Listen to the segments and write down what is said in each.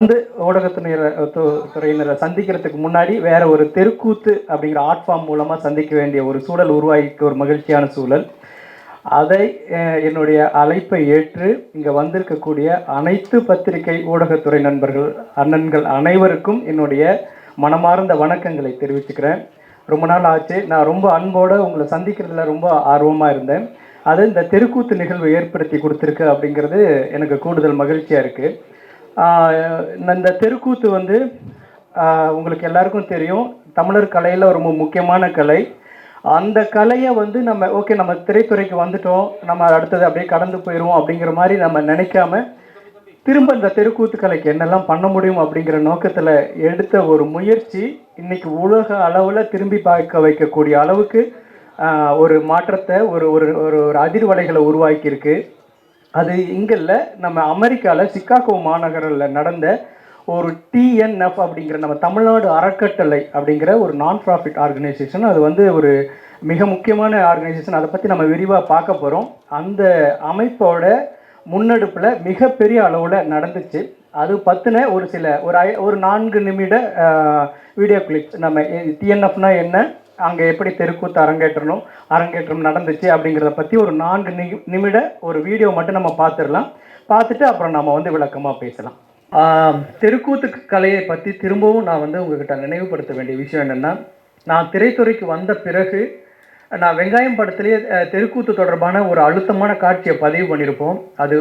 வந்து துறையினரை சந்திக்கிறதுக்கு முன்னாடி வேற ஒரு தெருக்கூத்து அப்படிங்கிற ஆர்ட் ஃபார்ம் மூலமாக சந்திக்க வேண்டிய ஒரு சூழல் உருவாகிக்க ஒரு மகிழ்ச்சியான சூழல். அதை என்னுடைய அழைப்பை ஏற்று இங்கே வந்திருக்கக்கூடிய அனைத்து பத்திரிகை ஊடகத்துறை நண்பர்கள் அண்ணன்கள் அனைவருக்கும் என்னுடைய மனமார்ந்த வணக்கங்களை தெரிவிச்சுக்கிறேன். ரொம்ப நாள் ஆச்சு. நான் ரொம்ப அன்போடு உங்களை சந்திக்கிறதுல ரொம்ப ஆர்வமாக இருந்தேன். அது இந்த தெருக்கூத்து நிகழ்வு ஏற்படுத்தி கொடுத்துருக்கு அப்படிங்கிறது எனக்கு கூடுதல் மகிழ்ச்சியாக இருக்குது. இந்த தெருக்கூத்து வந்து உங்களுக்கு எல்லாருக்கும் தெரியும், தமிழர் கலையில் ஒரு முக்கியமான கலை. அந்த கலையை வந்து நம்ம திரைத்துறைக்கு வந்துட்டோம், நம்ம அடுத்தது அப்படியே கடந்து போயிடுவோம் அப்படிங்கிற மாதிரி நம்ம நினைக்காம திரும்ப இந்த தெருக்கூத்து கலைக்கு என்னெல்லாம் பண்ண முடியும் அப்படிங்கிற நோக்கத்தில் எடுத்த ஒரு முயற்சி இன்னைக்கு உலக அளவில் திரும்பி பார்க்க வைக்கக்கூடிய அளவுக்கு ஒரு மாற்றத்தை ஒரு ஒரு ஒரு அதிர்வலைகளை உருவாக்கியிருக்கு. அது இங்கே இல்லை, நம்ம அமெரிக்காவில் சிக்காகோ மாநகரில் நடந்த ஒரு டிஎன்எஃப் அப்படிங்கிற நம்ம தமிழ்நாடு அறக்கட்டளை அப்படிங்கிற ஒரு நான் ப்ராஃபிட் ஆர்கனைசேஷன். அது வந்து ஒரு மிக முக்கியமான ஆர்கனைசேஷன். அதை பற்றி நம்ம விரிவாக பார்க்க போகிறோம். அந்த அமைப்போட முன்னெடுப்பில் மிகப்பெரிய அளவில் நடந்துச்சு. அது பற்றின ஒரு 4 நிமிட வீடியோ கிளிப்ஸ். நம்ம டிஎன்எஃப்னா என்ன, அங்கே எப்படி தெருக்கூத்து அரங்கேற்றம் நடந்துச்சு அப்படிங்கிறத பற்றி ஒரு 4 நிமிட ஒரு வீடியோ மட்டும் நம்ம பார்த்துடலாம். பார்த்துட்டு அப்புறம் நம்ம வந்து விளக்கமாக பேசலாம். தெருக்கூத்து கலையை பற்றி திரும்பவும் நான் வந்து உங்ககிட்ட நினைவுபடுத்த வேண்டிய விஷயம் என்னென்னா, நான் திரைத்துறைக்கு வந்த பிறகு நான் வெங்காயம் படத்திலேயே தெருக்கூத்து தொடர்பான ஒரு அழுத்தமான காட்சியை பதிவு பண்ணியிருப்போம். அது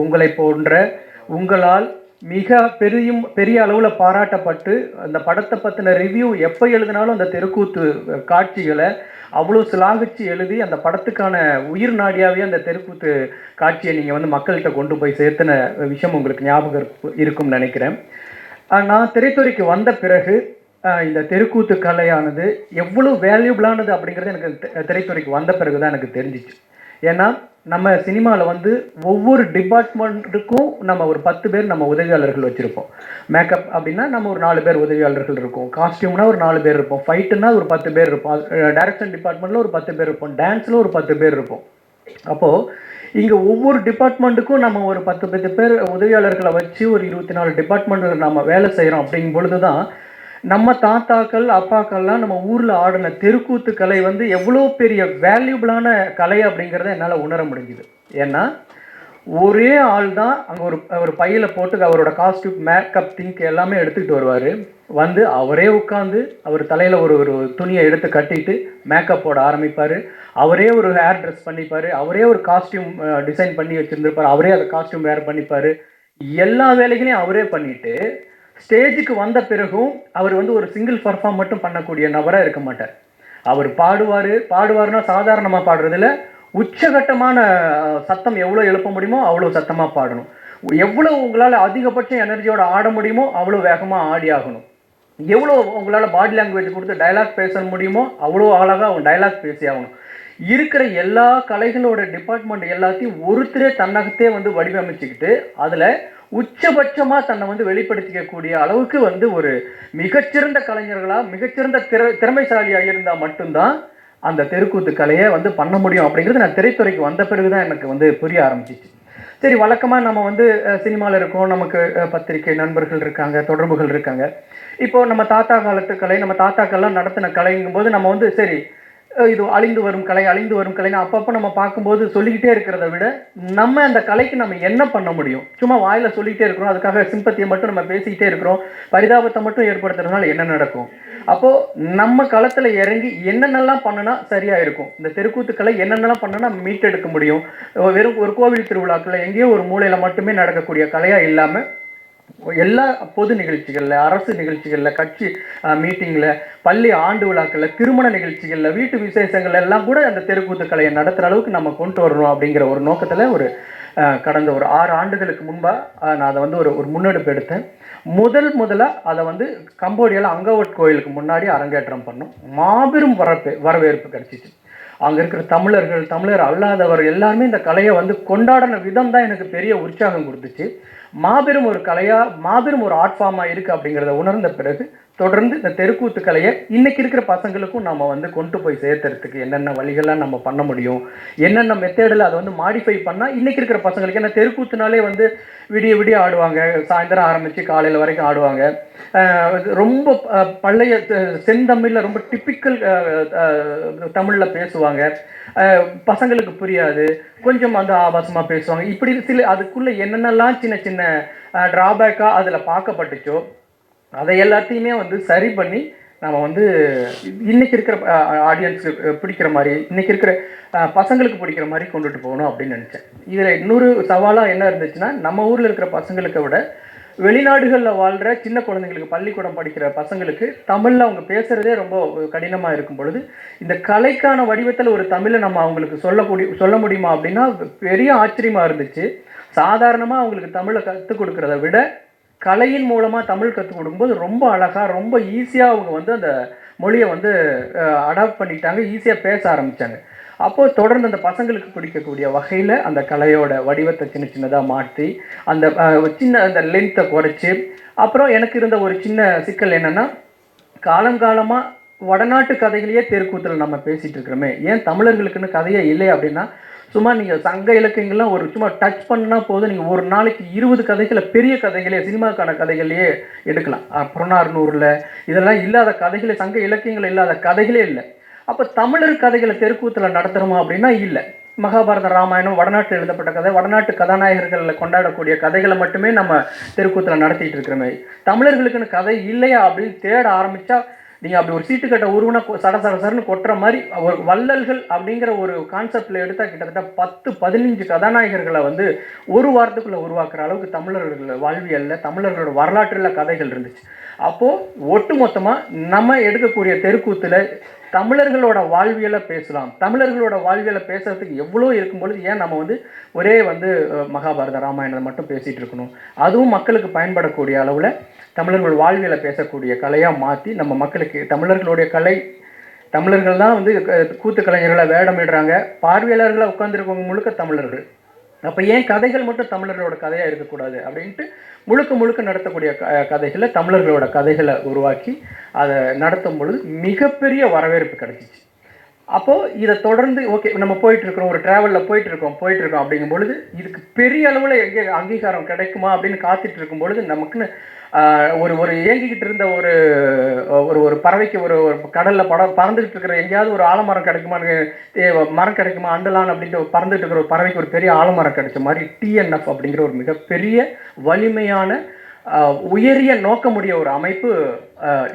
உங்களை போன்ற உங்களால் மிக பெரிய அளவில் பாராட்டப்பட்டு அந்த படத்தை பற்றின ரிவ்யூ எப்போ எழுதினாலும் அந்த தெருக்கூத்து காட்சிகளை அவ்வளோ சிலாகிச்சு எழுதி அந்த படத்துக்கான உயிர் நாடியாகவே அந்த தெருக்கூத்து காட்சியை நீங்கள் வந்து மக்கள்கிட்ட கொண்டு போய் சேர்த்துன விஷயம் உங்களுக்கு ஞாபகம் இருக்கும்னு நினைக்கிறேன். நான் திரைத்துறைக்கு வந்த பிறகு இந்த தெருக்கூத்து கலையானது எவ்வளோ வேல்யூபிளானது அப்படிங்கிறது எனக்கு திரைத்துறைக்கு வந்த பிறகு தான் எனக்கு தெரிஞ்சிச்சு. ஏன்னா நம்ம சினிமாவில் வந்து ஒவ்வொரு டிபார்ட்மெண்ட்டுக்கும் நம்ம ஒரு 10 பேர் நம்ம உதவியாளர்கள் வச்சுருப்போம். மேக்கப் அப்படின்னா நம்ம ஒரு 4 பேர் உதவியாளர்கள் இருக்கும், காஸ்டியூம்னா ஒரு 4 பேர் இருப்போம், ஃபைட்டுன்னா ஒரு 10 பேர் இருப்போம், டைரக்ஷன் டிபார்ட்மெண்ட்டில் ஒரு 10 பேர் இருப்போம், டான்ஸில் ஒரு 10 பேர் இருப்போம். அப்போது இங்கே ஒவ்வொரு டிபார்ட்மெண்ட்டுக்கும் நம்ம ஒரு 10 பேர் உதவியாளர்களை வச்சு ஒரு 24 டிபார்ட்மெண்ட்டில் நம்ம வேலை செய்கிறோம். அப்படிங்கும் பொழுது தான் நம்ம தாத்தாக்கள் அப்பாக்கள்லாம் நம்ம ஊரில் ஆடின தெருக்கூத்து கலை வந்து எவ்வளோ பெரிய வேல்யூபிளான கலை அப்படிங்கிறத என்னால் உணர முடிஞ்சுது. ஏன்னா ஒரே ஆள் தான் அங்கே ஒரு பையில் போட்டு அவரோட காஸ்டியூம் மேக்கப் திங்க் எல்லாமே எடுத்துக்கிட்டு வருவார். வந்து அவரே உட்காந்து அவர் தலையில் ஒரு துணியை எடுத்து கட்டிட்டு மேக்கப் போட ஆரம்பிப்பார். அவரே ஒரு ஹேர் ட்ரெஸ் பண்ணிப்பார், அவரே ஒரு காஸ்டியூம் டிசைன் பண்ணி வச்சுருந்துருப்பார், அவரே அதை காஸ்டியூம் வேர் பண்ணிப்பார். எல்லா வேலைகளையும் அவரே பண்ணிவிட்டு ஸ்டேஜுக்கு வந்த பிறகும் அவர் வந்து ஒரு சிங்கிள் பர்ஃபார்ம் மட்டும் பண்ணக்கூடிய நபராக இருக்க மாட்டார். அவர் பாடுவார்னா சாதாரணமாக பாடுறதில்ல, உச்சகட்டமான சத்தம் எவ்வளோ எழுப்ப முடியுமோ அவ்வளோ சத்தமாக பாடணும். எவ்வளோ உங்களால் அதிகபட்ச எனர்ஜியோட ஆட முடியுமோ அவ்வளோ வேகமாக ஆடி ஆகணும். எவ்வளோ உங்களால் பாடி லாங்குவேஜ் கொடுத்து டைலாக் பேச முடியுமோ அவ்வளோ அழகாக அவங்க டைலாக் பேசி ஆகணும். இருக்கிற எல்லா கலைகளோட டிபார்ட்மெண்ட் எல்லாத்தையும் ஒருத்தரே தன்னகத்தே வந்து வடிவமைச்சுக்கிட்டு அதில் உச்சபட்சமாக தன்னை வந்து வெளிப்படுத்திக்கக்கூடிய அளவுக்கு வந்து ஒரு மிகச்சிறந்த கலைஞர்களாக மிகச்சிறந்த திறமைசாலியாக இருந்தால் மட்டும்தான் அந்த தெருக்கூத்து கலையை வந்து பண்ண முடியும் அப்படிங்கிறது நான் திரைத்துறைக்கு வந்த பிறகு தான் எனக்கு வந்து புரிய ஆரம்பிச்சிச்சு. சரி, வழக்கமாக நம்ம வந்து சினிமாவில் இருக்கோம், நமக்கு பத்திரிகை நண்பர்கள் இருக்காங்க, தொடர்புகள் இருக்காங்க. இப்போது நம்ம தாத்தா காலத்து கலை, நம்ம தாத்தாக்கள்லாம் நடத்தின கலைங்கும் போது நம்ம வந்து சரி இது அழிந்து வரும் கலைன்னு அப்பப்போ நம்ம பார்க்கும்போது சொல்லிக்கிட்டே இருக்கிறத விட நம்ம அந்த கலைக்கு நம்ம என்ன பண்ண முடியும்? சும்மா வாயில் சொல்லிக்கிட்டே இருக்கிறோம், அதுக்காக சிம்பத்தியை மட்டும் நம்ம பேசிக்கிட்டே இருக்கிறோம், பரிதாபத்தை மட்டும் ஏற்படுத்துறதுனால என்ன நடக்கும்? அப்போது நம்ம களத்தில் இறங்கி என்னென்னலாம் பண்ணுனா சரியாக இருக்கும், இந்த தெருக்கூத்து கலை என்னென்னலாம் பண்ணுனா மீட்டெடுக்க முடியும், வெறும் ஒரு கோவில் திருவிழாக்களில் எங்கேயோ ஒரு மூலையில் மட்டுமே நடக்கக்கூடிய கலையாக இல்லாமல் எல்லா பொது நிகழ்ச்சிகளில், அரசு நிகழ்ச்சிகளில், கட்சி மீட்டிங்கில், பள்ளி ஆண்டு விழாக்களில், திருமண நிகழ்ச்சிகளில், வீட்டு விசேஷங்கள் எல்லாம் கூட அந்த தெருக்கூத்து கலையை நடத்துகிற அளவுக்கு நம்ம கொண்டு வரணும் அப்படிங்கிற ஒரு நோக்கத்தில் கடந்த ஒரு 6 ஆண்டுகளுக்கு முன்பாக நான் அதை வந்து ஒரு முன்னெடுப்பு எடுத்தேன். முதலாக அதை வந்து கம்போடியாவில் அங்கவட் கோயிலுக்கு முன்னாடி அரங்கேற்றம் பண்ணோம். மாபெரும் வரவேற்பு கிடச்சிச்சு. அங்கே இருக்கிற தமிழர் அல்லாதவர் எல்லாருமே இந்த கலையை வந்து கொண்டாடின விதம் தான் எனக்கு பெரிய உற்சாகம் கொடுத்துச்சு. மாபெரும் ஒரு கலையாக, மாபெரும் ஒரு ஆர்ட் ஃபார்மாக இருக்குது அப்படிங்கிறத உணர்ந்த பிறகு தொடர்ந்து இந்த தெருக்கூத்து கலையை இன்றைக்கி இருக்கிற பசங்களுக்கும் நம்ம வந்து கொண்டு போய் சேர்த்துறதுக்கு என்னென்ன வழிகள்லாம் நம்ம பண்ண முடியும், என்னென்ன மெத்தேடில் அதை வந்து மாடிஃபை பண்ணால் இன்றைக்கி இருக்கிற பசங்களுக்கு, ஏன்னா தெருக்கூத்துனாலே வந்து விடிய விடிய ஆடுவாங்க, சாயந்தரம் ஆரம்பித்து காலையில் வரைக்கும் ஆடுவாங்க. ரொம்ப பழைய செந்தமிழில் ரொம்ப டிப்பிக்கல் தமிழில் பேசுவாங்க, பசங்களுக்கு புரியாது, கொஞ்சம் வந்து ஆபாசமாக பேசுவாங்க. இப்படி சில அதுக்குள்ளே என்னென்னலாம் சின்ன சின்ன ட்ராபேக்காக அதில் பார்க்கப்பட்டுச்சோ அதை எல்லாத்தையுமே வந்து சரி பண்ணி நம்ம வந்து இன்றைக்கி இருக்கிற ஆடியன்ஸுக்கு பிடிக்கிற மாதிரி, இன்றைக்கி இருக்கிற பசங்களுக்கு பிடிக்கிற மாதிரி கொண்டுட்டு போகணும் அப்படின்னு நினச்சேன். இதில் இன்னொரு சவாலாக என்ன இருந்துச்சுன்னா, நம்ம ஊரில் இருக்கிற பசங்களுக்கு விட வெளிநாடுகளில் வாழ்கிற சின்ன குழந்தைங்களுக்கு, பள்ளிக்கூடம் படிக்கிற பசங்களுக்கு தமிழில் அவங்க பேசுகிறதே ரொம்ப கடினமாக இருக்கும் பொழுது, இந்த கலைக்கான வடிவத்தில் ஒரு தமிழை நம்ம அவங்களுக்கு சொல்ல முடியுமா அப்படின்னா பெரிய ஆச்சரியமாக இருந்துச்சு. சாதாரணமாக அவங்களுக்கு தமிழை கற்றுக் கொடுக்குறத விட கலையின் மூலமாக தமிழ் கற்றுக் கொடுக்கும்போது ரொம்ப அழகாக, ரொம்ப ஈஸியாக அவங்க வந்து அந்த மொழியை வந்து அடாப்ட் பண்ணிட்டாங்க, ஈஸியாக பேச ஆரம்பித்தாங்க. அப்போது தொடர்ந்து அந்த பசங்களுக்கு பிடிக்கக்கூடிய வகையில் அந்த கலையோட வடிவத்தை சின்ன சின்னதாக மாற்றி, அந்த சின்ன அந்த லென்த்தை குறைச்சி, அப்புறம் எனக்கு இருந்த ஒரு சின்ன சிக்கல் என்னென்னா, காலங்காலமாக வடநாட்டு கதைகளையே தெருக்கூத்தில் நம்ம பேசிகிட்டு இருக்கிறோமே, ஏன் தமிழர்களுக்குன்னு கதையே இல்லை அப்படின்னா, சும்மா நீங்கள் சங்க இலக்கியங்கள்லாம் ஒரு சும்மா டச் பண்ணால் போதும், நீங்கள் ஒரு நாளைக்கு 20 கதைகளை, பெரிய கதைகளே, சினிமாக்கான கதைகளையே எடுக்கலாம். புறநானூறில் இதெல்லாம் இல்லாத கதைகளே, சங்க இலக்கியங்கள் இல்லாத கதைகளே இல்லை. அப்போ தமிழர் கதைகளை தெருக்கூத்தில் நடத்துகிறோமா அப்படின்னா இல்லை. மகாபாரத, ராமாயணம் வடநாட்டில் எழுதப்பட்ட கதை, வடநாட்டு கதாநாயகர்களில் கொண்டாடக்கூடிய கதைகளை மட்டுமே நம்ம தெருக்கூத்தில் நடத்திட்டு இருக்கிறோமே, தமிழர்களுக்குன்னு கதை இல்லையா அப்படின்னு தேட ஆரம்பித்தா, நீங்கள் அப்படி ஒரு சீட்டுக்கட்டை உருவனா சரசரன்னு கொட்டுற மாதிரி ஒரு வள்ளல்கள் அப்படிங்கிற ஒரு கான்செப்டில் எடுத்தால் கிட்டத்தட்ட 10-15 கதாநாயகர்களை வந்து ஒரு வாரத்துக்குள்ளே உருவாக்குற அளவுக்கு தமிழர்கள் வாழ்வியலில், தமிழர்களோட வரலாற்றில் கதைகள் இருந்துச்சு. அப்போது ஒட்டு மொத்தமாக நம்ம எடுக்கக்கூடிய தெருக்கூத்தில் தமிழர்களோட வாழ்வியலை பேசலாம். தமிழர்களோட வாழ்வியலை பேசுறதுக்கு எவ்வளோ இருக்கும்பொழுது ஏன் நம்ம வந்து ஒரே வந்து மகாபாரத, ராமாயணத்தை மட்டும் பேசிகிட்டு இருக்கணும்? அதுவும் மக்களுக்கு பயன்படக்கூடிய அளவில் தமிழர்கள் வாழ்வியலை பேசக்கூடிய கலையாக மாற்றி நம்ம மக்களுக்கு, தமிழர்களுடைய கலை, தமிழர்கள் தான் வந்து கூத்து கலைஞர்களை வேடமிடுறாங்க, பார்வையாளர்களாக உட்காந்துருக்கவங்க முழுக்க தமிழர்கள். அப்போ ஏன் கதைகள் மட்டும் தமிழர்களோட கதையாக இருக்கக்கூடாது அப்படின்ட்டு முழுக்க நடத்தக்கூடிய கதைகளை, தமிழர்களோட கதைகளை உருவாக்கி அதை நடத்தும் பொழுது மிகப்பெரிய வரவேற்பு கிடைச்சிச்சு. அப்போது இதை தொடர்ந்து ஓகே நம்ம போயிட்டுருக்கிறோம், ஒரு ட்ராவலில் போயிட்டுருக்கோம் அப்படிங்கும் பொழுது இதுக்கு பெரிய அளவில் எங்கே அங்கீகாரம் கிடைக்குமா அப்படின்னு காத்துட்டு இருக்கும் பொழுது நமக்குன்னு ஒரு ஏங்கிக்கிட்டு இருந்த ஒரு பறவைக்கு ஒரு கடலில் பறந்துக்கிட்டு இருக்கிற எங்கேயாவது ஒரு ஆலமரம் கிடைக்குமா, மரம் கிடைக்குமா அண்டலான் அப்படின்ட்டு பறந்துட்டு இருக்கிற ஒரு பறவைக்கு ஒரு பெரிய ஆலமரம் கிடைச்ச மாதிரி டிஎன்எஃப் அப்படிங்கிற ஒரு மிகப்பெரிய வலிமையான உயரிய நோக்கமுடைய ஒரு அமைப்பு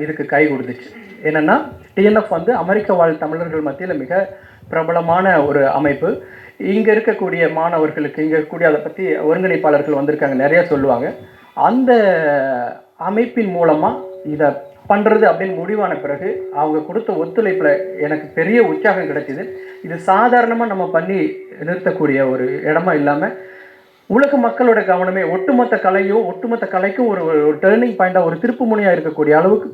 இதுக்கு கை கொடுத்துச்சு. என்னென்னா டிஎன்எஃப் வந்து அமெரிக்க வாழ் தமிழர்கள் மத்தியில் மிக பிரபலமான ஒரு அமைப்பு. இங்கே இருக்கக்கூடிய மாணவர்களுக்கு, இங்கே இருக்கக்கூடிய அதை பற்றி ஒருங்கிணைப்பாளர்கள் வந்திருக்காங்க, நிறைய சொல்லுவாங்க. அந்த அமைப்பின் மூலமாக இதை பண்ணுறது அப்படின்னு முடிவான பிறகு அவங்க கொடுத்த ஒத்துழைப்பில் எனக்கு பெரிய உற்சாகம் கிடைச்சிது. இது சாதாரணமாக நம்ம பண்ணி நிறுத்தக்கூடிய ஒரு இடமா இல்லாமல் உலக மக்களோட கவனமே ஒட்டுமொத்த கலைக்கும் ஒரு டேர்னிங் பாயிண்டாக, ஒரு திருப்பு முனையாக இருக்கக்கூடிய அளவுக்கு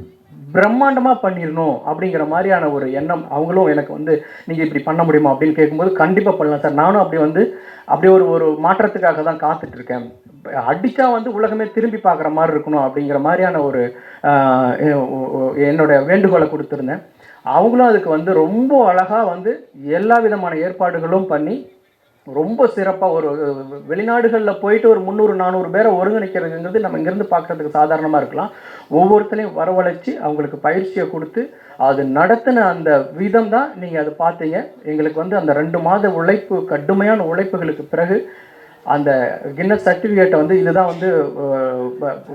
பிரம்மாண்டமாக பண்ணிடணும் அப்படிங்கிற மாதிரியான ஒரு எண்ணம். அவங்களும் எனக்கு வந்து நீங்கள் இப்படி பண்ண முடியுமா அப்படின்னு கேட்கும்போது கண்டிப்பாக பண்ணலாம் சார், நானும் அப்படி ஒரு மாற்றத்துக்காக தான் காத்துட்ருக்கேன், அடித்தா வந்து உலகமே திரும்பி பார்க்குற மாதிரி இருக்கணும் அப்படிங்கிற மாதிரியான ஒரு என்னோட வேண்டுகோளை கொடுத்துருந்தேன். அவங்களும் அதுக்கு வந்து ரொம்ப அழகாக வந்து எல்லா விதமான ஏற்பாடுகளும் பண்ணி ரொம்ப சிறப்பாக ஒரு வெளிநாடுகளில் போயிட்டு ஒரு 300-400 பேரை ஒருங்கிணைக்கிறதுங்கிறது நம்ம இங்கேருந்து பார்க்குறதுக்கு சாதாரணமாக இருக்கலாம். ஒவ்வொருத்தரையும் வரவழைச்சி அவங்களுக்கு பயிற்சியை கொடுத்து அது நடத்தின அந்த விதம் தான் நீங்கள் அதை பார்த்தீங்க. எங்களுக்கு வந்து அந்த 2 மாத உழைப்பு, கடுமையான உழைப்புகளுக்கு பிறகு அந்த கின்னஸ் சர்டிஃபிகேட்டை வந்து இதுதான் வந்து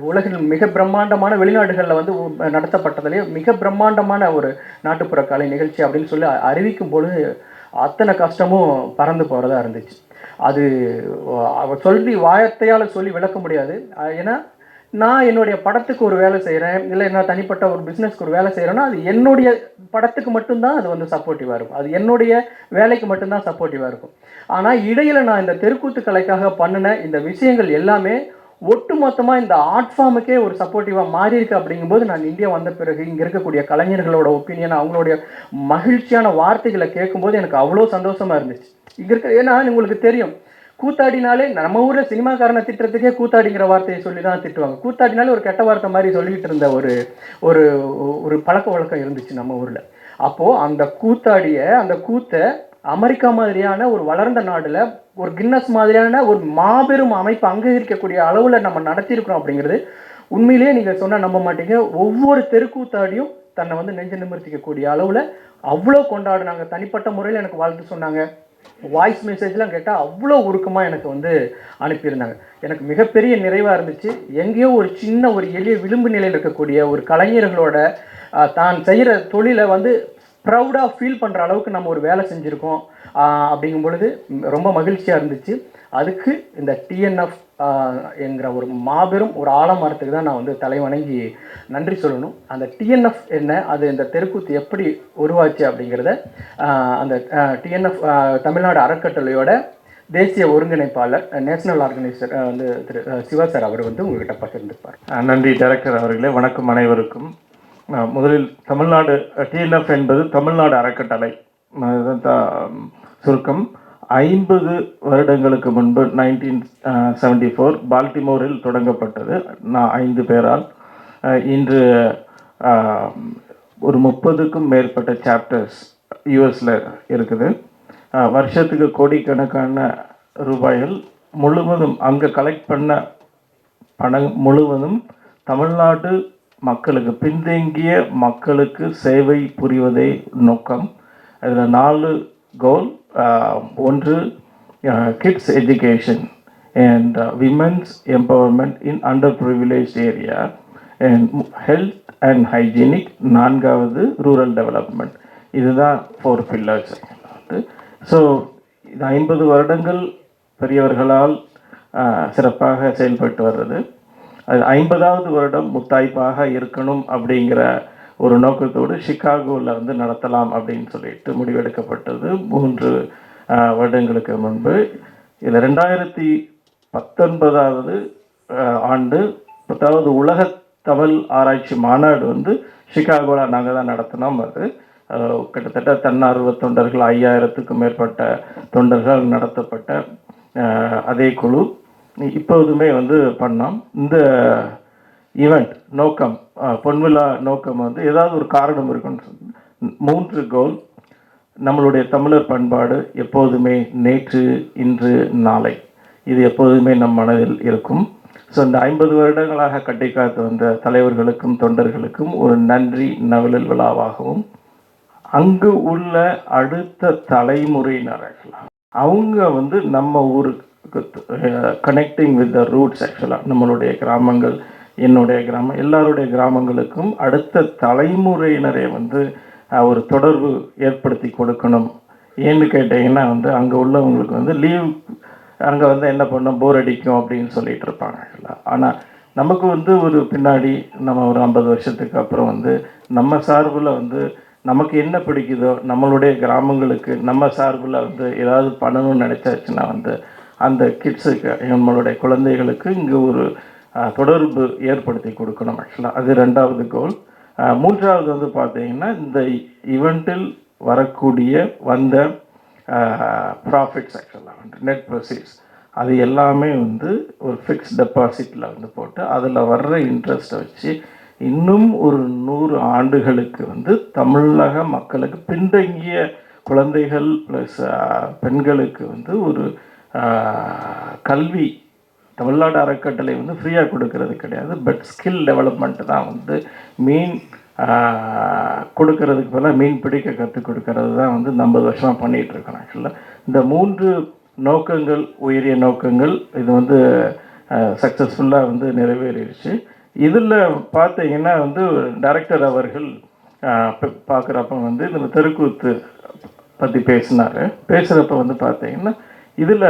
உலகில் மிக பிரம்மாண்டமான, வெளிநாடுகளில் வந்து நடத்தப்பட்டதுலேயே மிக பிரம்மாண்டமான ஒரு நாட்டுப்புற கலை நிகழ்ச்சி அப்படின்னு சொல்லி அறிவிக்கும் பொழுது அத்தனை கஷ்டமும் பறந்து போகிறதா இருந்துச்சு. அது சொல்லி வார்த்தையால் சொல்லி விளக்க முடியாது. ஏன்னா நான் என்னுடைய படத்துக்கு ஒரு வேலை செய்கிறேன், இல்லை நான் தனிப்பட்ட ஒரு பிஸ்னஸ்க்கு ஒரு வேலை செய்கிறேன்னா அது என்னுடைய படத்துக்கு மட்டும்தான் அது வந்து சப்போர்ட்டிவாக இருக்கும், அது என்னுடைய வேலைக்கு மட்டும்தான் சப்போர்ட்டிவாக இருக்கும். ஆனால் இடையில் நான் இந்த தெருக்கூத்து கலைக்காக பண்ணின இந்த விஷயங்கள் எல்லாமே ஒட்டு மொத்தமாக இந்த ஆர்ட் ஃபார்முக்கே ஒரு சப்போர்ட்டிவாக மாறி இருக்கு. அப்படிங்கும்போது நான் இந்தியா வந்த பிறகு இங்கே இருக்கக்கூடிய கலைஞர்களோட ஒப்பீனியன், அவங்களுடைய மகிழ்ச்சியான வார்த்தைகளை கேட்கும்போது எனக்கு அவ்வளோ சந்தோஷமாக இருந்துச்சு. இங்கே இருக்க, ஏன்னா உங்களுக்கு தெரியும் கூத்தாடினாலே நம்ம ஊரில் சினிமாக்காரனை திட்டுறதுக்கே கூத்தாடிங்கிற வார்த்தையை சொல்லி தான் திட்டுவாங்க. கூத்தாடினாலே ஒரு கெட்ட வார்த்தை மாதிரி சொல்லிக்கிட்டு இருந்த ஒரு ஒரு பழக்க வழக்கம் இருந்துச்சு நம்ம ஊரில். அப்போது அந்த அந்த கூத்தை அமெரிக்கா மாதிரியான ஒரு வளர்ந்த நாட்டில் ஒரு கின்னஸ் மாதிரியான ஒரு மாபெரும் அமைப்பு அங்கீகரிக்கக்கூடிய அளவில் நம்ம நடத்தியிருக்கிறோம் அப்படிங்கிறது உண்மையிலேயே நீங்கள் சொன்னால் நம்ப மாட்டீங்க. ஒவ்வொரு தெருக்கூத்தாடியும் தன்னை வந்து நெஞ்சு நிமிர்த்திக்கக்கூடிய அளவில் அவ்வளோ கொண்டாடினாங்க. தனிப்பட்ட முறையில் எனக்கு வாழ்த்து சொன்னாங்க. வாய்ஸ் மெசேஜ்லாம் கேட்டால் அவ்வளோ உருக்கமாக எனக்கு வந்து அனுப்பியிருந்தாங்க. எனக்கு மிகப்பெரிய நிறைவாக இருந்துச்சு. எங்கேயோ ஒரு சின்ன ஒரு எளிய விளிம்பு நிலையில் இருக்கக்கூடிய ஒரு கலைஞர்களோட தான் செய்கிற தொழிலை வந்து ப்ரௌடாக ஃபீல் பண்ணுற அளவுக்கு நம்ம ஒரு வேலை செஞ்சுருக்கோம் அப்படிங்கும் பொழுது ரொம்ப மகிழ்ச்சியாக இருந்துச்சு. அதுக்கு இந்த டிஎன்எஃப் என்கிற ஒரு மாபெரும் ஒரு ஆலமரத்துக்கு தான் நான் வந்து தலைவணங்கி நன்றி சொல்லணும். அந்த டிஎன்எஃப் என்ன, அது இந்த தெருக்கூத்து எப்படி உருவாச்சு அப்படிங்கிறத அந்த டிஎன்எஃப் தமிழ்நாடு அறக்கட்டளையோட தேசிய ஒருங்கிணைப்பாளர் நேஷனல் ஆர்கனைசர் வந்து திரு சிவா சார் அவர் வந்து உங்கள்கிட்ட பகிர்ந்துப்பார். நன்றி டைரக்டர் அவர்களே. வணக்கம் அனைவருக்கும். முதலில் தமிழ்நாடு டிஎன்எஃப் என்பது தமிழ்நாடு அறக்கட்டளை சுருக்கம். 50 வருடங்களுக்கு முன்பு 1974 பால்டிமோரில் தொடங்கப்பட்டது. நான் 5 பேரால். இன்று ஒரு 30க்கும் மேற்பட்ட சாப்டர்ஸ் யூஎஸில் இருக்குது. வருஷத்துக்கு கோடிக்கணக்கான ரூபாய்கள் முழுவதும் அங்கே கலெக்ட் பண்ண பணம் முழுவதும் தமிழ்நாடு மக்களுக்கு, பின்தங்கிய மக்களுக்கு சேவை புரிவதே நோக்கம். அதில் 4 கோல். ஒன்று kids education and women's empowerment in under privilege area and health and hygienic. 4வது ரூரல் டெவலப்மெண்ட். இதுதான் 4 பில்லர்ஸ். ஸோ இது 50 வருடங்கள் பெரியவர்களால் சிறப்பாக செயல்பட்டு வர்றது. அது 50வது வருடம் முத்தாய்ப்பாக இருக்கணும் அப்படிங்கிற ஒரு நோக்கத்தோடு சிகாகோவில் வந்து நடத்தலாம் அப்படின்னு சொல்லிட்டு முடிவெடுக்கப்பட்டது 3 வருடங்களுக்கு முன்பு. இதில் 2019வது ஆண்டு 10வது உலக தமிழ் ஆராய்ச்சி மாநாடு வந்து சிகாகோவில் நாங்கள் தான் நடத்தினோம். அது கிட்டத்தட்ட தன்னார்வ தொண்டர்கள் 5000க்கும் மேற்பட்ட தொண்டர்கள் நடத்தப்பட்ட அதே குழு இப்போதுமே வந்து பண்ணோம். இந்த ஈவெண்ட் நோக்கம், பொன்விழா நோக்கம் வந்து ஏதாவது ஒரு காரணம் இருக்குன்னு 3 கோல். நம்மளுடைய தமிழர் பண்பாடு எப்போதுமே நேற்று, இன்று, நாளை, இது எப்போதுமே நம் மனதில் இருக்கும். ஸோ இந்த 50 வருடங்களாக கட்டிக்காத்து வந்த தலைவர்களுக்கும் தொண்டர்களுக்கும் ஒரு நன்றி நவலில் விழாவாகவும், அங்கு உள்ள அடுத்த தலைமுறையினர்கள் அவங்க வந்து நம்ம ஊருக்கு கனெக்டிங் வித் த ரூட்ஸ். ஆக்சுவலாக நம்மளுடைய கிராமங்கள், என்னுடைய கிராமம், எல்லாருடைய கிராமங்களுக்கும் அடுத்த தலைமுறையினரை வந்து ஒரு தொடர்பு ஏற்படுத்தி கொடுக்கணும். ஏன்னு கேட்டிங்கன்னா வந்து அங்கே உள்ளவங்களுக்கு வந்து லீவ் அங்கே வந்து என்ன பண்ணோம், போர் அடிக்கும் அப்படின்னு சொல்லிட்டு இருப்பாங்க. ஆனால் நமக்கு வந்து ஒரு பின்னாடி நம்ம ஒரு 50 வருஷத்துக்கு அப்புறம் வந்து நம்ம சார்பில் வந்து நமக்கு என்ன பிடிக்குதோ நம்மளுடைய கிராமங்களுக்கு நம்ம சார்பில் வந்து ஏதாவது பண்ணணும்னு நினச்சாச்சுன்னா வந்து அந்த கிட்ஸுக்கு, நம்மளுடைய குழந்தைகளுக்கு இங்கே ஒரு தொடர்பு ஏற்படுத்தி கொடுக்கணும். ஆக்சுவலாக அது 2வது கோல். 3வது வந்து பார்த்திங்கன்னா இந்த ஈவெண்ட்டில் வரக்கூடிய வந்த ப்ராஃபிட்ஸ், ஆக்சுவலாக வந்து நெட் ப்ரொசீட்ஸ், அது எல்லாமே வந்து ஒரு ஃபிக்ஸ்ட் டெபாசிட்டில் வந்து போட்டு அதில் வர்ற இன்ட்ரெஸ்ட்டை வச்சு இன்னும் ஒரு 100 ஆண்டுகளுக்கு வந்து தமிழக மக்களுக்கு, பின்தங்கிய குழந்தைகள் ப்ளஸ் பெண்களுக்கு வந்து ஒரு கல்வி தமிழ்நாடு அறக்கட்டளை வந்து ஃப்ரீயாக கொடுக்கறது கிடையாது. பட் ஸ்கில் டெவலப்மெண்ட்டு தான் வந்து மீன் கொடுக்கறதுக்கு பதிலாக மீன் பிடிக்க கற்றுக் கொடுக்கறது தான் வந்து 50 வருஷமாக பண்ணிகிட்ருக்கோம். ஆக்சுவலாக இந்த 3 நோக்கங்கள், உயரிய நோக்கங்கள், இது வந்து சக்ஸஸ்ஃபுல்லாக வந்து நிறைவேறிடுச்சு. இதில் பார்த்தீங்கன்னா வந்து டைரக்டர் அவர்கள் பார்க்குறப்ப வந்து இந்த தெருக்கூத்து பற்றி பேசுகிறப்ப வந்து பார்த்தீங்கன்னா இதில்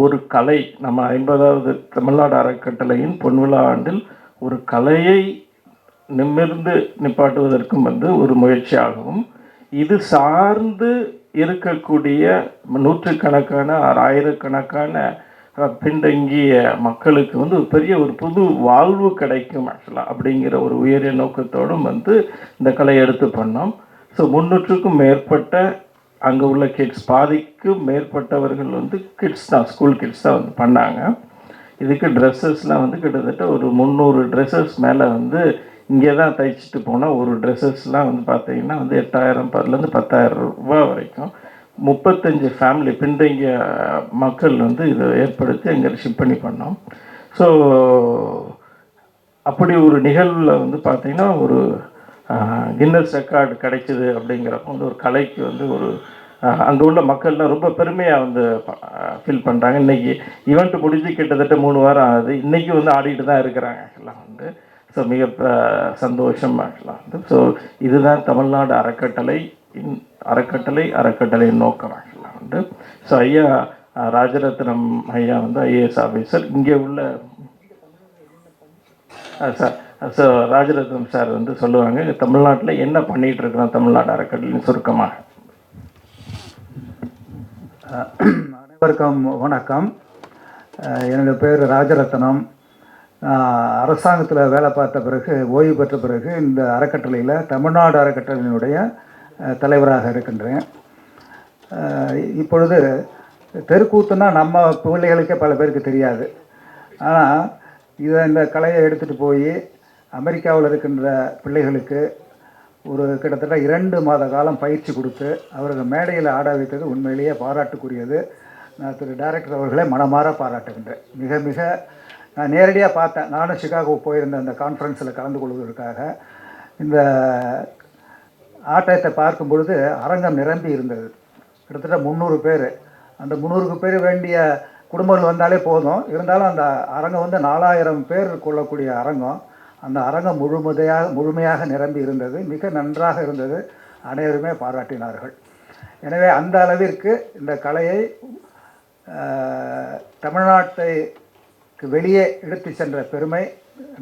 ஒரு கலை, நம்ம 50வது தமிழ்நாடு அறக்கட்டளையின் பொன்விழா ஆண்டில் ஒரு கலையை நிமிர்ந்து நிப்பாட்டுவதற்கும் வந்து ஒரு முயற்சியாகவும், இது சார்ந்து இருக்கக்கூடிய 100கணக்கான 1000கணக்கான பின்தங்கிய மக்களுக்கு வந்து ஒரு பெரிய ஒரு புது வாழ்வு கிடைக்கும் ஆக்சுவலாக அப்படிங்கிற ஒரு உயரிய நோக்கத்தோடும் வந்து இந்த கலையை எடுத்து பண்ணோம். ஸோ 300க்கும் மேற்பட்ட அங்கே உள்ள கிட்ஸ் பாதிக்கும் மேற்பட்டவர்கள் வந்து கிட்ஸ் தான், ஸ்கூல் கிட்ஸ் தான் வந்து பண்ணாங்க. இதுக்கு ட்ரெஸ்ஸஸ்லாம் வந்து கிட்டத்தட்ட ஒரு 300 ட்ரெஸ்ஸஸ் மேலே வந்து இங்கே தான் தைச்சிட்டு போனால் ஒரு ட்ரெஸ்ஸஸ்லாம் வந்து பார்த்திங்கன்னா வந்து 8,000 10,000 ரூபா வரைக்கும் 35 ஃபேமிலி பின்தங்கிய மக்கள் வந்து இதை ஏற்படுத்தி அங்கே ஷிப் பண்ணி பண்ணோம். ஸோ அப்படி ஒரு நிகழ்வில் வந்து பார்த்திங்கன்னா ஒரு கின்னஸ் ரெக்கார்டு கிடைச்சிது அப்படிங்கிறப்ப வந்து ஒரு கலைக்கு வந்து ஒரு அங்கே உள்ள மக்கள்லாம் ரொம்ப பெருமையாக வந்து ஃபீல் பண்ணுறாங்க. இன்றைக்கி ஈவெண்ட் முடிஞ்சு கிட்டத்தட்ட 3 வாரம் ஆகுது. இன்றைக்கி வந்து ஆடிட்டு தான் இருக்கிறாங்க எல்லாம் வந்து. ஸோ மிக சந்தோஷம் ஆகலாம் வந்து. ஸோ இதுதான் தமிழ்நாடு அறக்கட்டளை நோக்கம் ஆகலாம் வந்து. ஸோ ஐயா ராஜரத்னம் ஐயா வந்து ஐஏஎஸ் ஆஃபீஸர் இங்கே உள்ள சார். ஸோ ராஜரத்னம் சார் வந்து சொல்லுவாங்க தமிழ்நாட்டில் என்ன பண்ணிகிட்டு இருக்கிறோம் தமிழ்நாடு அறக்கட்டளைன்னு சுருக்கமாக. அனைவருக்கும் வணக்கம். என்னுடைய பேர் ராஜரத்னம். அரசாங்கத்தில் வேலை பார்த்த பிறகு ஓய்வு பெற்ற பிறகு இந்த அறக்கட்டளையில் தமிழ்நாடு அறக்கட்டளையினுடைய தலைவராக இருக்கின்றேன். இப்பொழுது தெருக்கூத்துன்னா நம்ம பிள்ளைகளுக்கே பல பேருக்கு தெரியாது. ஆனால் இந்த கலையை எடுத்துகிட்டு போய் அமெரிக்காவில் இருக்கின்ற பிள்ளைகளுக்கு ஒரு கிட்டத்தட்ட 2 மாத காலம் பயிற்சி கொடுத்து அவர்கள் மேடையில் ஆட வைத்தது உண்மையிலேயே பாராட்டுக்குரியது. நான் திரு டைரக்டர் அவர்களை மனமாற பாராட்டுகின்றேன். மிக மிக நான் நேரடியாக பார்த்தேன். நானும் சிகாகோ போயிருந்த அந்த கான்ஃபரன்ஸில் கலந்து கொள்வதற்காக. இந்த ஆட்டத்தை பார்க்கும் பொழுது அரங்கம் நிரம்பி இருந்தது. கிட்டத்தட்ட 300 பேர். அந்த 300 பேர் வேண்டிய குடும்பங்கள் வந்தாலே போதும். இருந்தாலும் அந்த அரங்கம் வந்து 4000 பேர் கொள்ளக்கூடிய அரங்கம். அந்த அரங்கம் முழுமையாக நிரம்பி இருந்தது. மிக நன்றாக இருந்தது. அனைவருமே பாராட்டினார்கள். எனவே அந்த அளவிற்கு இந்த கலையை தமிழ்நாட்டுக்கு வெளியே எடுத்து சென்ற பெருமை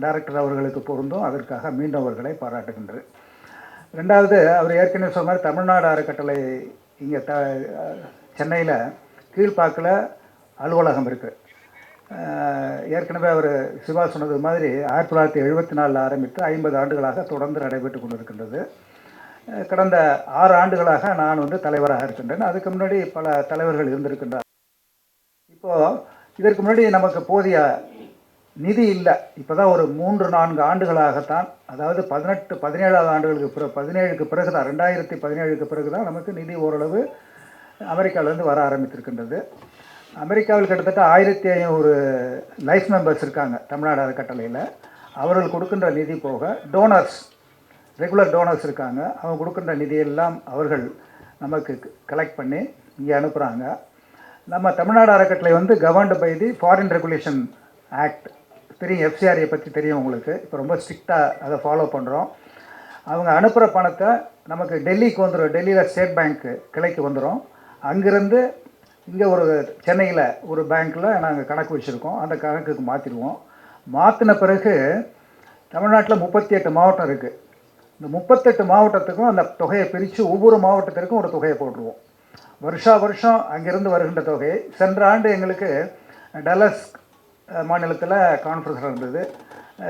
டைரக்டர் அவர்களுக்கு பொருந்தும். அதற்காக மீண்டும் அவர்களை பாராட்டுகின்றேன். ரெண்டாவது, அவர் ஏற்கனவே சொன்ன மாதிரி தமிழ்நாடு அறக்கட்டளை இங்கே சென்னையில் கீழ்ப்பாக்கில் அலுவலகம் இருக்குது. ஏற்கனவே அவர் சிவா சொன்னது மாதிரி 1974 ஆரம்பித்து 50 ஆண்டுகளாக தொடர்ந்து நடைபெற்று கொண்டிருக்கின்றது. கடந்த 6 ஆண்டுகளாக நான் வந்து தலைவராக இருக்கின்றேன். அதுக்கு முன்னாடி பல தலைவர்கள் இருந்திருக்கின்றார். இப்போது இதற்கு முன்னாடி நமக்கு போதிய நிதி இல்லை. இப்போ தான் ஒரு 3-4 ஆண்டுகளாகத்தான், அதாவது 17 ஆண்டுகளுக்கு 17க்கு பிறகு தான், 2017க்கு பிறகு தான் நமக்கு நிதி ஓரளவு அமெரிக்காவிலேருந்து வர ஆரம்பித்திருக்கின்றது. அமெரிக்காவில் கிட்டத்தட்ட 1500 லைஃப் மெம்பர்ஸ் இருக்காங்க தமிழ்நாடு அறக்கட்டளையில். அவர்கள் கொடுக்கின்ற நிதி போக ரெகுலர் டோனர்ஸ் இருக்காங்க. அவங்க கொடுக்கின்ற நிதியெல்லாம் அவர்கள் நமக்கு கலெக்ட் பண்ணி இங்கே அனுப்புகிறாங்க. நம்ம தமிழ்நாடு அறக்கட்டளை வந்து governed by the foreign regulation act. தெரியும், எஃப்சிஆர்ஐ பற்றி தெரியும் உங்களுக்கு. இப்போ ரொம்ப ஸ்ட்ரிக்டாக அதை ஃபாலோ பண்ணுறோம். அவங்க அனுப்புகிற பணத்தை நமக்கு டெல்லிக்கு வந்துடும். டெல்லியில் ஸ்டேட் பேங்க்கு கிளைக்கு வந்துடும். அங்கேருந்து இங்கே ஒரு சென்னையில் ஒரு பேங்க்கில் நாங்கள் கணக்கு வச்சுருக்கோம். அந்த கணக்குக்கு மாற்றிடுவோம். மாற்றின பிறகு தமிழ்நாட்டில் 38 மாவட்டம் இருக்குது. இந்த 38 மாவட்டத்துக்கும் அந்த தொகையை பிரித்து ஒவ்வொரு மாவட்டத்திற்கும் ஒரு தொகையை போட்டுருவோம். வருஷம் அங்கேருந்து வருகின்ற தொகை. சென்ற ஆண்டு எங்களுக்கு டல்லஸ் மாநிலத்தில் கான்ஃபரன்ஸ் நடந்தது.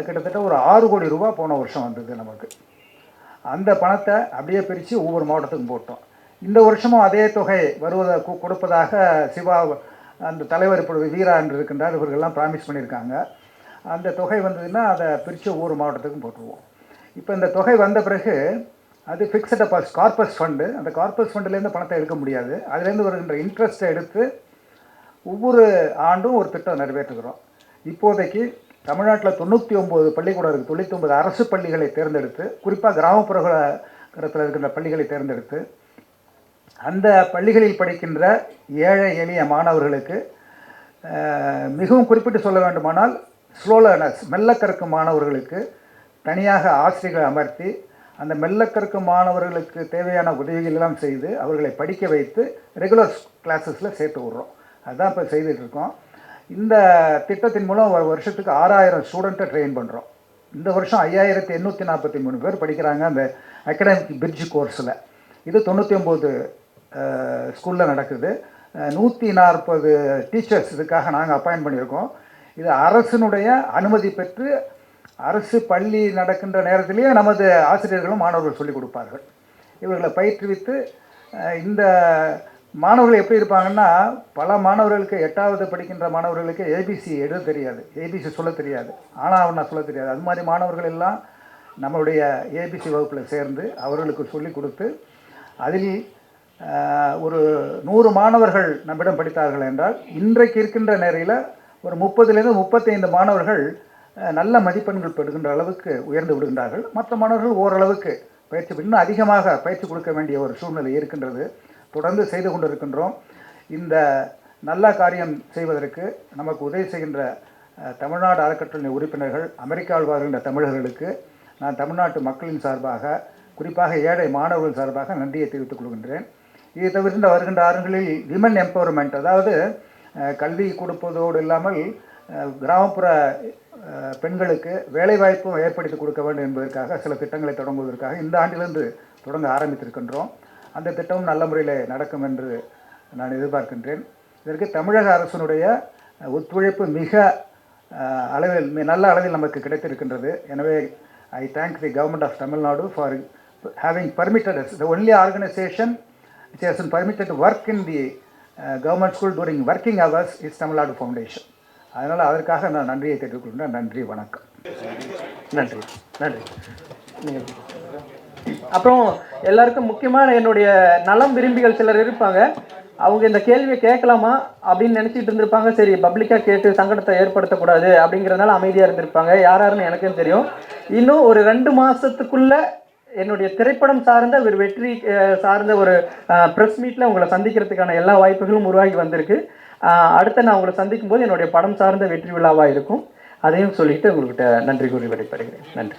கிட்டத்தட்ட ஒரு 6 கோடி ரூபா போன வருஷம் வந்தது நமக்கு. அந்த பணத்தை அப்படியே பிரித்து ஒவ்வொரு மாவட்டத்துக்கும் போட்டோம். இந்த வருஷமும் அதே தொகை கொடுப்பதாக சிவா அந்த தலைவர் இப்பொழுது வீரா என்று இருக்கின்றார். இவர்கள்லாம் ப்ராமிஸ் பண்ணியிருக்காங்க. அந்த தொகை வந்ததுன்னா அதை பிரித்து ஒவ்வொரு மாவட்டத்துக்கும் போட்டுருவோம். இப்போ இந்த தொகை வந்த பிறகு அது ஃபிக்ஸட் டெபாசிட் கார்பஸ் ஃபண்டு. அந்த கார்பஸ் ஃபண்டுலேருந்து பணத்தை எடுக்க முடியாது. அதுலேருந்து வருகின்ற இன்ட்ரெஸ்ட்டை எடுத்து ஒவ்வொரு ஆண்டும் ஒரு திட்டம் நிறைவேற்றுகிறோம். இப்போதைக்கு தமிழ்நாட்டில் 99 பள்ளிக்கூடம் இருக்குது. 99 அரசு பள்ளிகளை தேர்ந்தெடுத்து, குறிப்பாக கிராமப்புறத்தில் இருக்கின்ற பள்ளிகளை தேர்ந்தெடுத்து அந்த பள்ளிகளில் படிக்கின்ற ஏழை எளிய மாணவர்களுக்கு மிகவும் குறிப்பிட்டு சொல்ல வேண்டுமானால் ஸ்லோ லேர்னர்ஸ், மெல்ல கற்கும் மாணவர்களுக்கு தனியாக ஆசிரியர்களை அமர்த்தி அந்த மெல்ல கற்கும் மாணவர்களுக்கு தேவையான உதவிகள் எல்லாம் செய்து அவர்களை படிக்க வைத்து ரெகுலர் கிளாஸஸில் சேர்த்து விட்றோம். அதுதான் இப்போ செய்துட்ருக்கோம். இந்த திட்டத்தின் மூலம் ஒரு வருஷத்துக்கு 6000 ஸ்டூடெண்ட்டை ட்ரெயின் பண்ணுறோம். இந்த வருஷம் 5843 பேர் படிக்கிறாங்க அந்த அகாடமிக் பிரிட்ஜ் கோர்ஸில். இது 99 ஸ்கூலில் நடக்குது. 140 டீச்சர்ஸ் இதுக்காக நாங்கள் அப்பாயின்ட் பண்ணியிருக்கோம். இது அரசினுடைய அனுமதி பெற்று அரசு பள்ளி நடக்கின்ற நேரத்திலேயே நமது ஆசிரியர்களும் மாணவர்கள் சொல்லிக் கொடுப்பார்கள். இவர்களை பயிற்றுவித்து இந்த மாணவர்கள் எப்படி இருப்பாங்கன்னா, பல மாணவர்களுக்கு 8வது படிக்கின்ற மாணவர்களுக்கு ஏபிசி எழுத தெரியாது, ஏபிசி சொல்ல தெரியாது, ஆனா சொல்ல தெரியாது. அது மாதிரி மாணவர்கள் எல்லாம் நம்மளுடைய ஏபிசி வகுப்பில் சேர்ந்து அவர்களுக்கு சொல்லிக் கொடுத்து, அதில் ஒரு 100 மாணவர்கள் நம்மிடம் படித்தார்கள் என்றால், இன்றைக்கு இருக்கின்ற நேரையில் ஒரு 30லேருந்து 35 மாணவர்கள் நல்ல மதிப்பெண்கள் பெறுகின்ற அளவுக்கு உயர்ந்து விடுகின்றார்கள். மற்ற மாணவர்கள் ஓரளவுக்கு பயிற்சி, இன்னும் அதிகமாக பயிற்சி கொடுக்க வேண்டிய ஒரு சூழ்நிலை இருக்கின்றது. தொடர்ந்து செய்து கொண்டிருக்கின்றோம். இந்த நல்ல காரியம் செய்வதற்கு நமக்கு உதவி செய்கின்ற தமிழ்நாடு அறக்கட்டளை உறுப்பினர்கள், அமெரிக்காவில் வாழ்கின்ற தமிழர்களுக்கு நான் தமிழ்நாட்டு மக்களின் சார்பாக, குறிப்பாக ஏழை மாணவர்கள் சார்பாக நன்றியை தெரிவித்துக் கொள்கின்றேன். இதை தவிர்த்து வருகின்ற ஆறுகளில் விமன் எம்பவர்மெண்ட், அதாவது கல்வி கொடுப்பதோடு இல்லாமல் கிராமப்புற பெண்களுக்கு வேலைவாய்ப்பும் ஏற்படுத்தி கொடுக்க வேண்டும் என்பதற்காக சில திட்டங்களை தொடங்குவதற்காக இந்த ஆண்டிலிருந்து தொடங்க ஆரம்பித்திருக்கின்றோம். அந்த திட்டமும் நல்ல முறையில் நடக்கும் என்று நான் எதிர்பார்க்கின்றேன். இதற்கு தமிழக அரசினுடைய ஒத்துழைப்பு மிக அளவில், நல்ல அளவில் நமக்கு கிடைத்திருக்கின்றது. எனவே I thank the government of Tamil Nadu for having permitted us. The only organization which has been permitted to work in the government school during working hours is Tamil Nadu Foundation. அதனால் அதற்காக நான் நன்றியை தெரிவித்துக்கொள்கிறேன். நன்றி, வணக்கம். நன்றி நன்றி. அப்புறம் எல்லாருக்கும் முக்கியமான என்னுடைய நலம் விரும்பிகள் சிலர் இருப்பாங்க. அவங்க இந்த கேள்வியை கேட்கலாமா அப்படின்னு நினச்சிட்டு இருந்திருப்பாங்க. சரி, பப்ளிக்காக கேட்டு சங்கடத்தை ஏற்படுத்தக்கூடாது அப்படிங்கிறதுனால அமைதியாக இருந்திருப்பாங்க. யாருன்னு எனக்கும் தெரியும். இன்னும் ஒரு 2 மாதத்துக்குள்ளே என்னுடைய திரைப்படம் சார்ந்த ஒரு வெற்றி சார்ந்த ஒரு ப்ரெஸ் மீட்டில் உங்களை சந்திக்கிறதுக்கான எல்லா வாய்ப்புகளும் உருவாகி வந்திருக்கு. அடுத்து நான் உங்களை சந்திக்கும் போது என்னுடைய படம் சார்ந்த வெற்றி விழாவாக இருக்கும். அதையும் சொல்லிட்டு உங்கள்கிட்ட நன்றி கூறி விடைபெறுகிறேன். நன்றி.